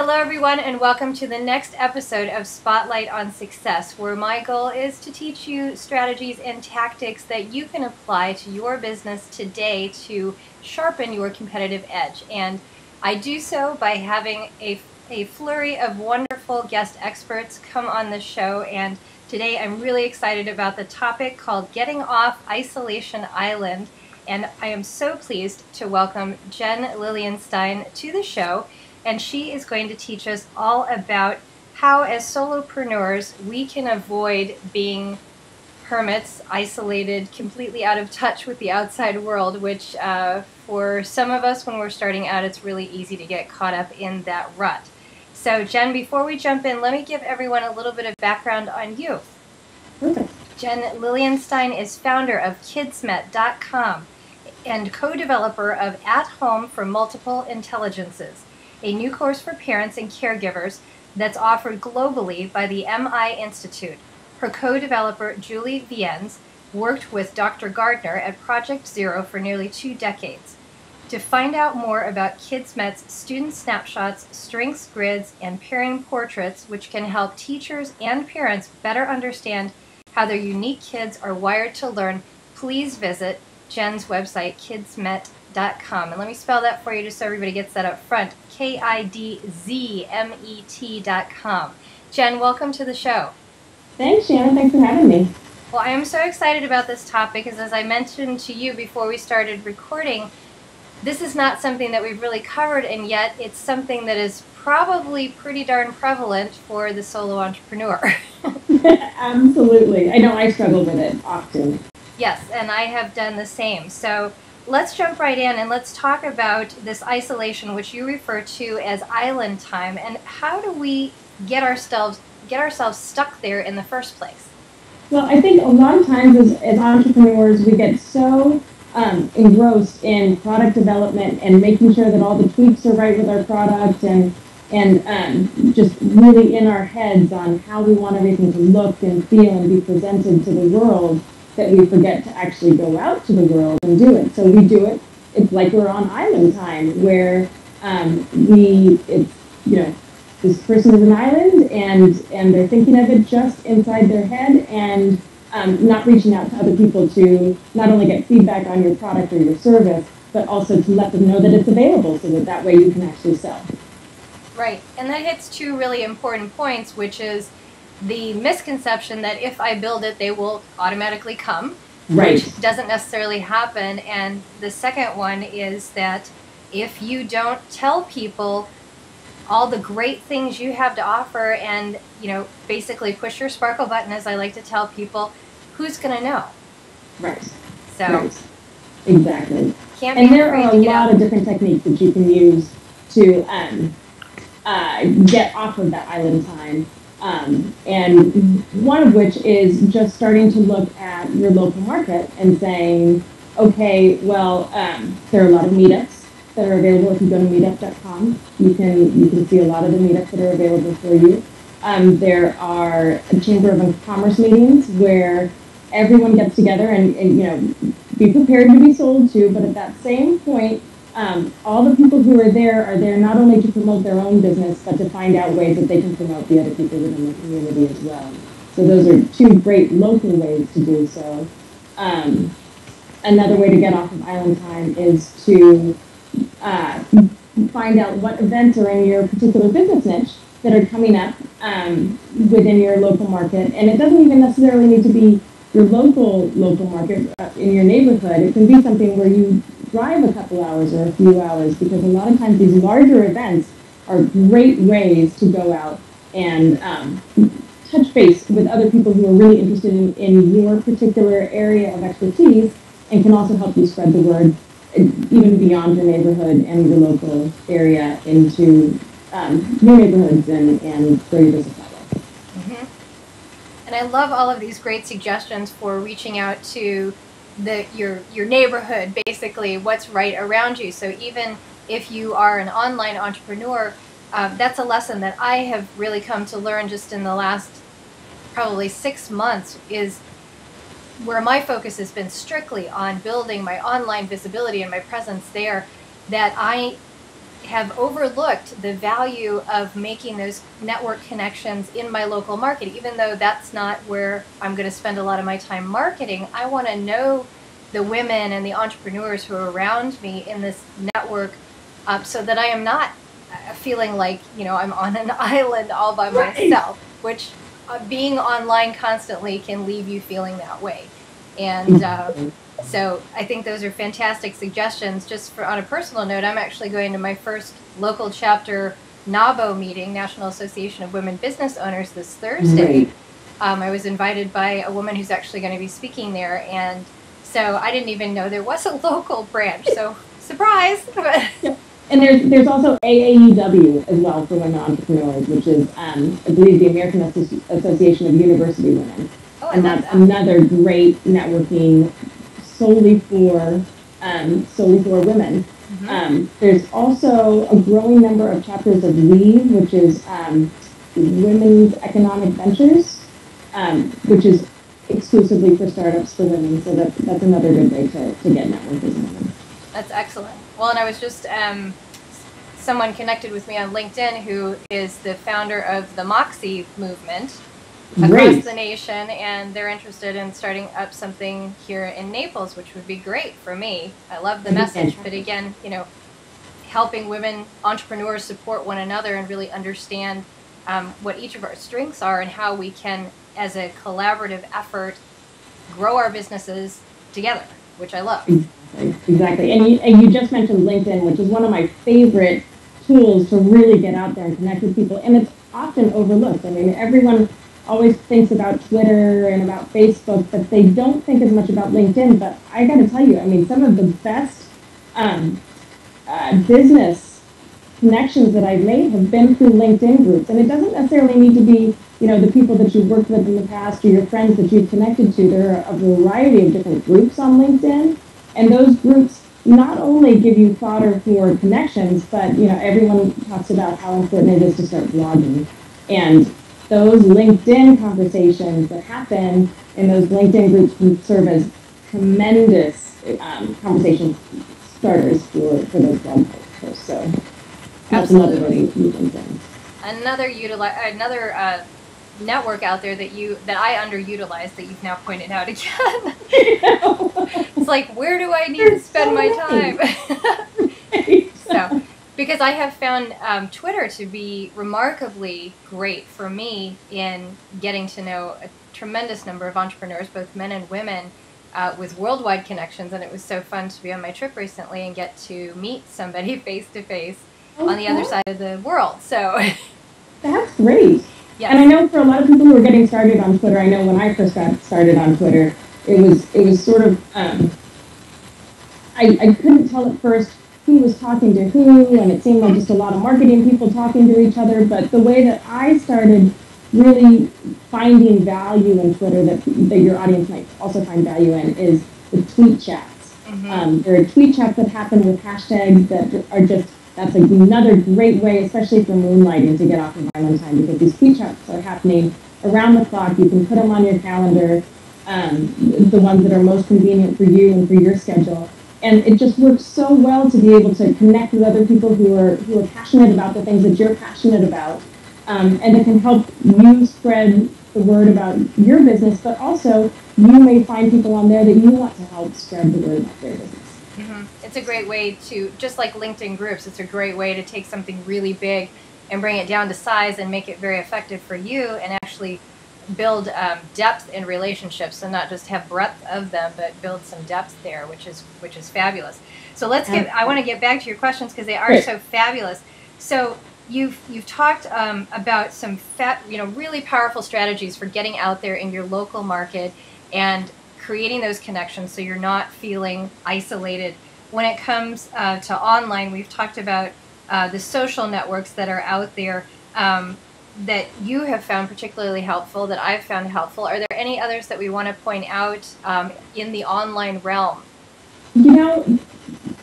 Hello everyone, and welcome to the next episode of Spotlight on Success, where my goal is to teach you strategies and tactics that you can apply to your business today to sharpen your competitive edge. And I do so by having a flurry of wonderful guest experts come on the show, and today I'm really excited about the topic called Getting Off Isolation Island. And I am so pleased to welcome Jen Lilienstein to the show. And she is going to teach us all about how, as solopreneurs, we can avoid being hermits, isolated, completely out of touch with the outside world, which for some of us, when we're starting out, it's really easy to get caught up in that rut. So, Jen, before we jump in, let me give everyone a little bit of background on you. Perfect. Jen Lilienstein is founder of kidsmet.com and co-developer of At Home for Multiple Intelligences, a new course for parents and caregivers that's offered globally by the MI Institute. Her co-developer, Julie Viennes, worked with Dr. Gardner at Project Zero for nearly 2 decades. To find out more about Kidsmet's student snapshots, strengths grids, and pairing portraits, which can help teachers and parents better understand how their unique kids are wired to learn, please visit Jen's website, kidsmet.com. And let me spell that for you just so everybody gets that up front. KIDZMET.com. Jen, welcome to the show. Thanks, Shannon. Thanks for having me. Well, I am so excited about this topic because, as I mentioned to you before we started recording, this is not something that we've really covered, and yet it's something that is probably pretty darn prevalent for the solo entrepreneur. Absolutely. I know I struggle with it often. Yes, and I have done the same. So let's jump right in and let's talk about this isolation, which you refer to as island time, and how do we get ourselves stuck there in the first place? Well, I think a lot of times as entrepreneurs, we get so engrossed in product development and making sure that all the tweaks are right with our product and just really in our heads on how we want everything to look and feel and be presented to the world, that we forget to actually go out to the world and do it. So we do it. It's like we're on island time, where this person is an island and they're thinking of it just inside their head and not reaching out to other people to not only get feedback on your product or your service, but also to let them know that it's available so that way you can actually sell. Right, and that hits 2 really important points, which is the misconception that if I build it, they will automatically come, right, which doesn't necessarily happen. And the second one is that if you don't tell people all the great things you have to offer and, basically push your sparkle button, as I like to tell people, who's going to know? Right. So, right. Exactly. And there are a lot of different techniques that you can use to get off of that island time. And one of which is just starting to look at your local market and saying, okay, well, there are a lot of meetups that are available. If you go to meetup.com, you can see a lot of the meetups that are available for you. There are Chamber of Commerce meetings where everyone gets together and be prepared to be sold to, but at that same point, all the people who are there not only to promote their own business, but to find out ways that they can promote the other people within the community as well. So those are 2 great local ways to do so. Another way to get off of island time is to find out what events are in your particular business niche that are coming up within your local market. And it doesn't even necessarily need to be your local market in your neighborhood. It can be something where you drive a couple hours or a few hours, because a lot of times these larger events are great ways to go out and touch base with other people who are really interested in your particular area of expertise, and can also help you spread the word even beyond your neighborhood and your local area into new neighborhoods and where your business model. Mm-hmm. And I love all of these great suggestions for reaching out to your neighborhood, basically what's right around you. So even if you are an online entrepreneur, that's a lesson that I have really come to learn just in the last probably 6 months, is where my focus has been strictly on building my online visibility and my presence there, that I have overlooked the value of making those network connections in my local market. Even though that's not where I'm going to spend a lot of my time marketing, I want to know the women and the entrepreneurs who are around me in this network, so that I am not feeling like, I'm on an island all by myself, which being online constantly can leave you feeling that way. And so I think those are fantastic suggestions. Just on a personal note, I'm actually going to my first local chapter NABO meeting, National Association of Women Business Owners, this Thursday. I was invited by a woman who's actually going to be speaking there, and so I didn't even know there was a local branch. So surprise! And there's also AAUW as well for women entrepreneurs, which is I believe the American Association of University Women, and that's another great networking solely for women. There's also a growing number of chapters of WEAVE, which is Women's Economic Ventures, which is exclusively for startups for women. So that's another good way to get networked as women. That's excellent. Well, and I was just, someone connected with me on LinkedIn who is the founder of the Moxie movement across the nation, and they're interested in starting up something here in Naples, which would be great for me. I love the message, but again, helping women entrepreneurs support one another and really understand what each of our strengths are and how we can, as a collaborative effort, grow our businesses together, which I love. Exactly. And you just mentioned LinkedIn, which is one of my favorite tools to really get out there and connect with people. And it's often overlooked. I mean, everyone always thinks about Twitter and about Facebook, but they don't think as much about LinkedIn. But I got to tell you, I mean, some of the best business connections that I've made have been through LinkedIn groups. And it doesn't necessarily need to be, the people that you've worked with in the past or your friends that you've connected to. There are a variety of different groups on LinkedIn. And those groups not only give you fodder for connections, but everyone talks about how important it is to start blogging. And those LinkedIn conversations that happen in those LinkedIn groups can serve as tremendous conversation starters for those blog posts. So that's another way to use LinkedIn. Another network out there that I underutilized that you've now pointed out again. It's like, where do I need to spend my time? So, because I have found Twitter to be remarkably great for me in getting to know a tremendous number of entrepreneurs, both men and women, with worldwide connections. And it was so fun to be on my trip recently and get to meet somebody face to face on the other side of the world. So that's great. Yes. And I know for a lot of people who are getting started on Twitter, I know when I first got started on Twitter, it was sort of, I couldn't tell at first who was talking to who, and it seemed like just a lot of marketing people talking to each other. But the way that I started really finding value in Twitter that your audience might also find value in is the Tweetchats. There are Tweetchats that happen with hashtags that are just, that's another great way, especially for moonlighting, to get off of island time, because these Tweetchats are happening around the clock. You can put them on your calendar, the ones that are most convenient for you and for your schedule. And it just works so well to be able to connect with other people who are passionate about the things that you're passionate about, and it can help you spread the word about your business, but also you may find people on there that you want to help spread the word about their business. It's a great way to, just like LinkedIn groups, it's a great way to take something really big and bring it down to size and make it very effective for you, and actually build depth in relationships, and not just have breadth of them, but build some depth there, which is fabulous. So I want to get back to your questions because they are so fabulous. So you've talked about some really powerful strategies for getting out there in your local market and creating those connections so you're not feeling isolated. When it comes to online, we've talked about the social networks that are out there that you have found particularly helpful, that I've found helpful. Are there any others that we want to point out in the online realm?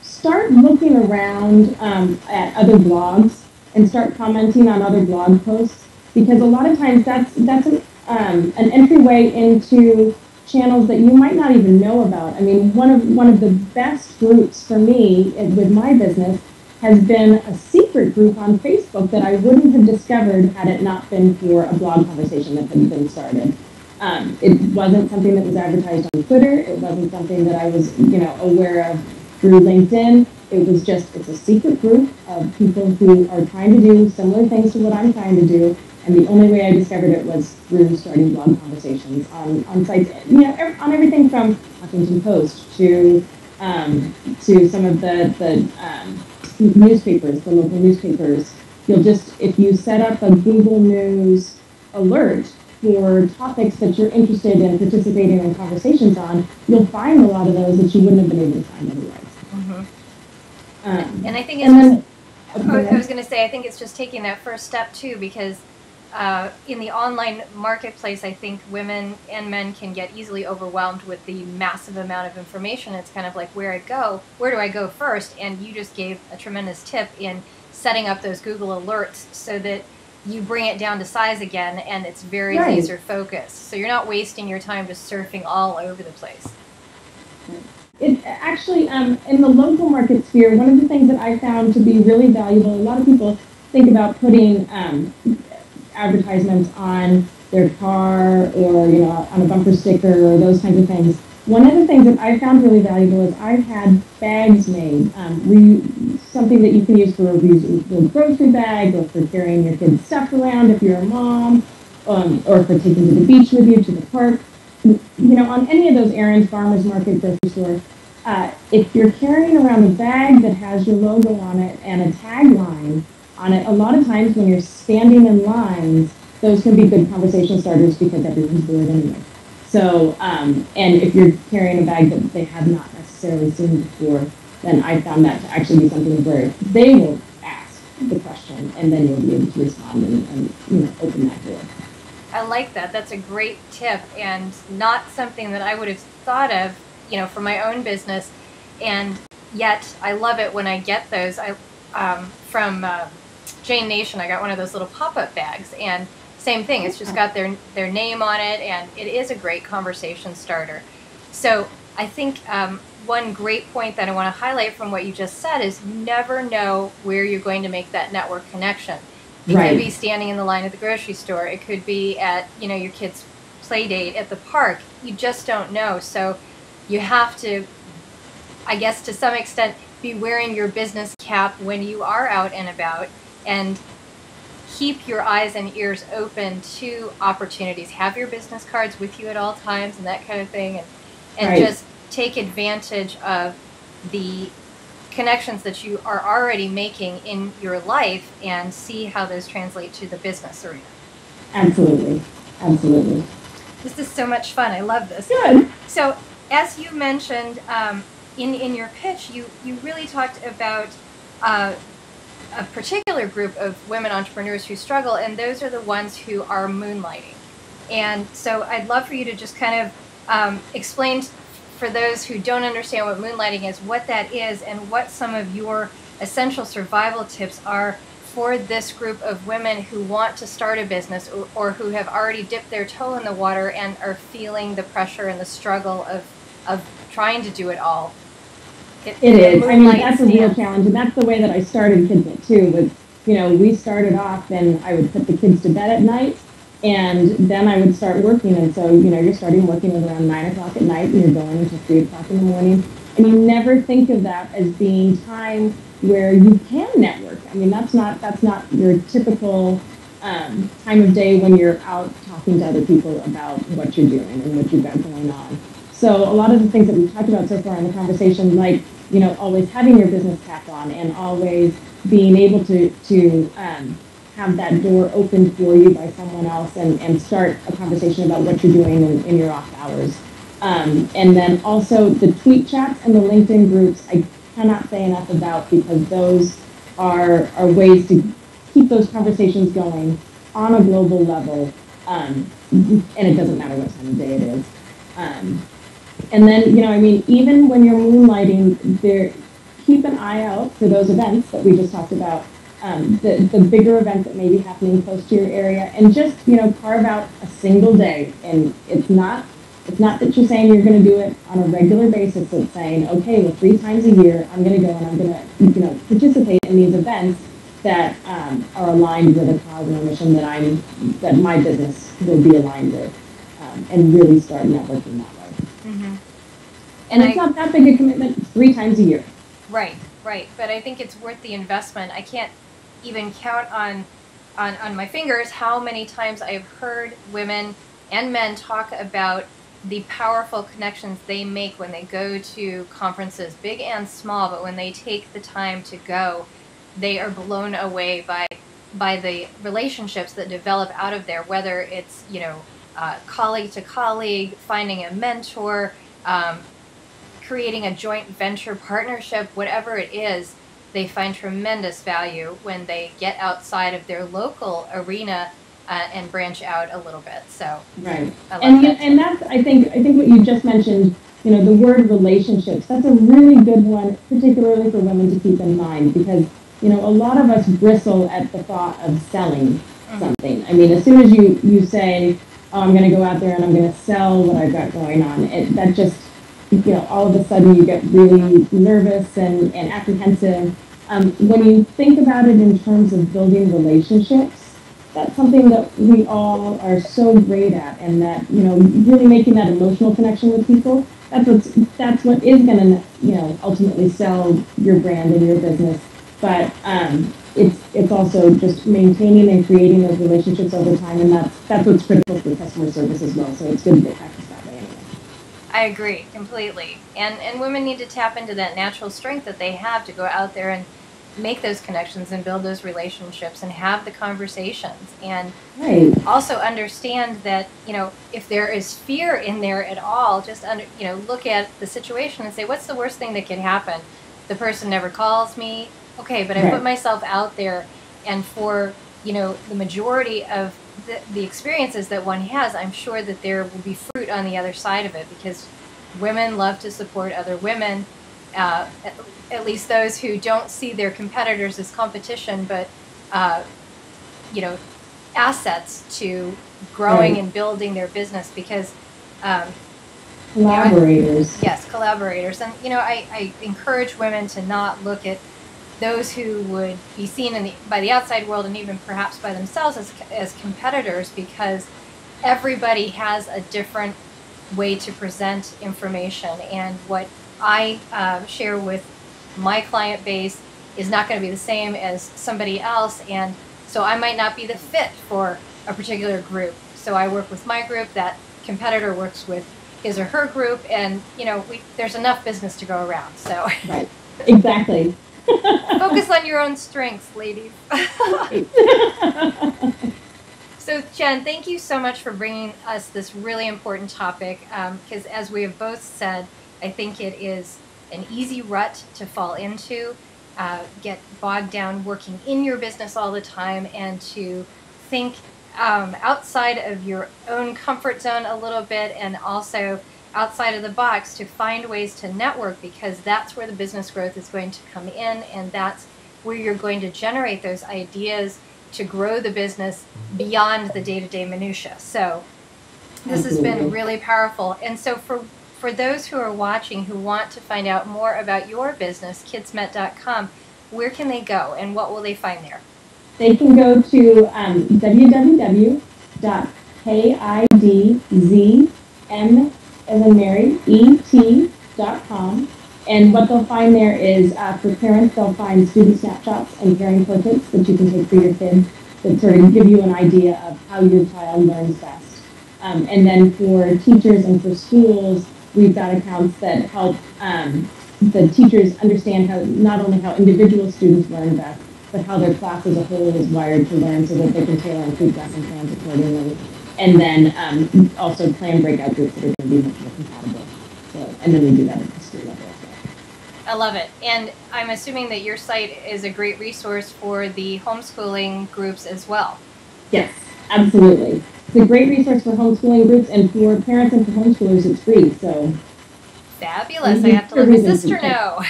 Start looking around at other blogs and start commenting on other blog posts, because a lot of times that's an entryway into channels that you might not even know about. I mean, one of the best groups for me with my business has been a secret group on Facebook that I wouldn't have discovered had it not been for a blog conversation that had been started. It wasn't something that was advertised on Twitter. It wasn't something that I was, aware of through LinkedIn. It was just, it's a secret group of people who are trying to do similar things to what I'm trying to do. And the only way I discovered it was through starting blog conversations on sites, on everything from Huffington Post to some of the newspapers, the local newspapers. You'll just, if you set up a Google News alert for topics that you're interested in participating in conversations on, you'll find a lot of those that you wouldn't have been able to find otherwise. And I think it's I was going to say, I think it's just taking that first step too, because in the online marketplace, I think women and men can get easily overwhelmed with the massive amount of information. It's kind of like, where do I go first? And you just gave a tremendous tip in setting up those Google alerts so that you bring it down to size again, and it's very laser focused. So you're not wasting your time just surfing all over the place. It actually, in the local market sphere, one of the things that I found to be really valuable, a lot of people think about putting advertisements on their car or, on a bumper sticker or those kinds of things. One of the things that I found really valuable is I've had bags made, something that you can use for a reusable grocery bag or for carrying your kids' stuff around if you're a mom, or for taking to the beach with you, to the park. On any of those errands, farmer's market, grocery store, if you're carrying around a bag that has your logo on it and a tagline on it, a lot of times when you're standing in lines, those can be good conversation starters because everyone's bored anyway. So, and if you're carrying a bag that they have not necessarily seen before, then I found that to actually be something where they will ask the question and then you'll be able to respond and open that door. I like that. That's a great tip, and not something that I would have thought of, for my own business. And yet I love it when I get those. From Jane Nation, I got one of those little pop-up bags, and same thing. It's just got their name on it, and it is a great conversation starter. So I think one great point that I want to highlight from what you just said is you never know where you're going to make that network connection. It could be standing in the line at the grocery store. It could be at, your kid's play date at the park. You just don't know. So you have to, I guess to some extent, be wearing your business cap when you are out and about, and keep your eyes and ears open to opportunities. Have your business cards with you at all times and that kind of thing, and just take advantage of the connections that you are already making in your life and see how those translate to the business arena. Absolutely. This is so much fun. I love this. Good. So as you mentioned in your pitch, you really talked about a particular group of women entrepreneurs who struggle, and those are the ones who are moonlighting. And so I'd love for you to just kind of explain for those who don't understand what moonlighting is, what that is, and what some of your essential survival tips are for this group of women who want to start a business or who have already dipped their toe in the water and are feeling the pressure and the struggle of trying to do it all. It is. I mean, that's a real challenge, and that's the way that I started Kidnet too. Was we started off, and I would put the kids to bed at night, and then I would start working. And so you're starting working at around 9 o'clock at night, and you're going until 3 o'clock in the morning, and you never think of that as being time where you can network. I mean, that's not your typical time of day when you're out talking to other people about what you're doing and what you've got going on. So a lot of the things that we've talked about so far in the conversation, like always having your business cap on and always being able to have that door opened for you by someone else and start a conversation about what you're doing in your off hours. And then also the Tweetchats and the LinkedIn groups, I cannot say enough about, because those are ways to keep those conversations going on a global level, and it doesn't matter what time of day it is. And then, even when you're moonlighting, keep an eye out for those events that we just talked about, the bigger events that may be happening close to your area, and just, carve out a single day. And it's not It's not that you're saying you're going to do it on a regular basis. It's saying, okay, well, 3 times a year, I'm going to go and I'm going to, participate in these events that are aligned with a cause or a mission that my business will be aligned with, and really start networking that way. Mm-hmm. And it's not that big a commitment. It's 3 times a year. Right. But I think it's worth the investment. I can't even count on my fingers how many times I've heard women and men talk about the powerful connections they make when they go to conferences, big and small, but when they take the time to go, they are blown away by the relationships that develop out of there, whether it's, colleague to colleague, finding a mentor, creating a joint venture partnership, whatever it is. They find tremendous value when they get outside of their local arena and branch out a little bit. So right, and that's I think what you just mentioned. The word relationships. That's a really good one, particularly for women to keep in mind, because a lot of us bristle at the thought of selling something. I mean, as soon as you say, "Oh, I'm going to go out there and I'm going to sell what I've got going on," that just all of a sudden you get really nervous and apprehensive. When you think about it in terms of building relationships, that's something that we all are so great at, and that really making that emotional connection with people. That's what is going to ultimately sell your brand and your business. But it's also just maintaining and creating those relationships over time, and that's what's critical for customer service as well. So it's good to get practice that way anyway. I agree completely, and women need to tap into that natural strength that they have to go out there and make those connections and build those relationships and have the conversations, and also understand that if there is fear in there at all, just look at the situation and say, what's the worst thing that could happen? The person never calls me. Okay, but I put myself out there, and for the majority of the experiences that one has, I'm sure that there will be fruit on the other side of it, because women love to support other women, at least those who don't see their competitors as competition, but assets to growing and building their business, because collaborators. Yes, collaborators. And I encourage women to not look at those who would be seen by the outside world, and even perhaps by themselves, as competitors, because everybody has a different way to present information, and what I share with my client base is not going to be the same as somebody else, and so I might not be the fit for a particular group. So I work with my group, that competitor works with his or her group, and there's enough business to go around. So right, exactly. Focus on your own strengths, ladies. So, Jen, thank you so much for bringing us this really important topic, because as we have both said, I think it is an easy rut to fall into, get bogged down working in your business all the time, and to think outside of your own comfort zone a little bit, and also outside of the box to find ways to network, because that's where the business growth is going to come in, and that's where you're going to generate those ideas to grow the business beyond the day-to-day minutia. So this has been really powerful. And so for those who are watching who want to find out more about your business, kidsmet.com, where can they go and what will they find there? They can go to www.kidzm as in Mary, et.com. And what they'll find there is, for parents, they'll find student snapshots and caring portraits that you can take for your kids that sort of give you an idea of how your child learns best. And then for teachers and for schools, we've got accounts that help the teachers understand not only how individual students learn best, but how their class as a whole is wired to learn, so that they can tailor and tweak lesson plans accordingly. And then also plan breakout groups that are going to be much more compatible. So, and then we do that at the school level as well. I love it. And I'm assuming that your site is a great resource for the homeschooling groups as well. Yes, absolutely. It's a great resource for homeschooling groups, and for parents and for homeschoolers, it's free. So fabulous. I have to let my sister know.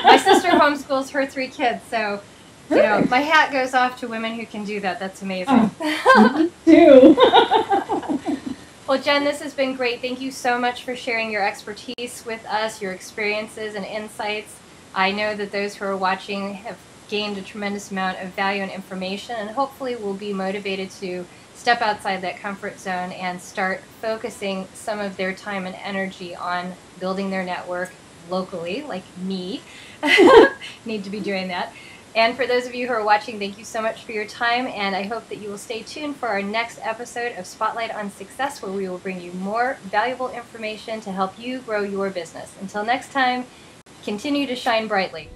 My sister homeschools her 3 kids, so my hat goes off to women who can do that. That's amazing. Me too. Well, Jen, this has been great. Thank you so much for sharing your expertise with us, your experiences and insights. I know that those who are watching have gained a tremendous amount of value and information, and hopefully will be motivated to step outside that comfort zone and start focusing some of their time and energy on building their network locally, like me. Need to be doing that. And for those of you who are watching, thank you so much for your time, and I hope that you will stay tuned for our next episode of Spotlight on Success, where we will bring you more valuable information to help you grow your business. Until next time, continue to shine brightly.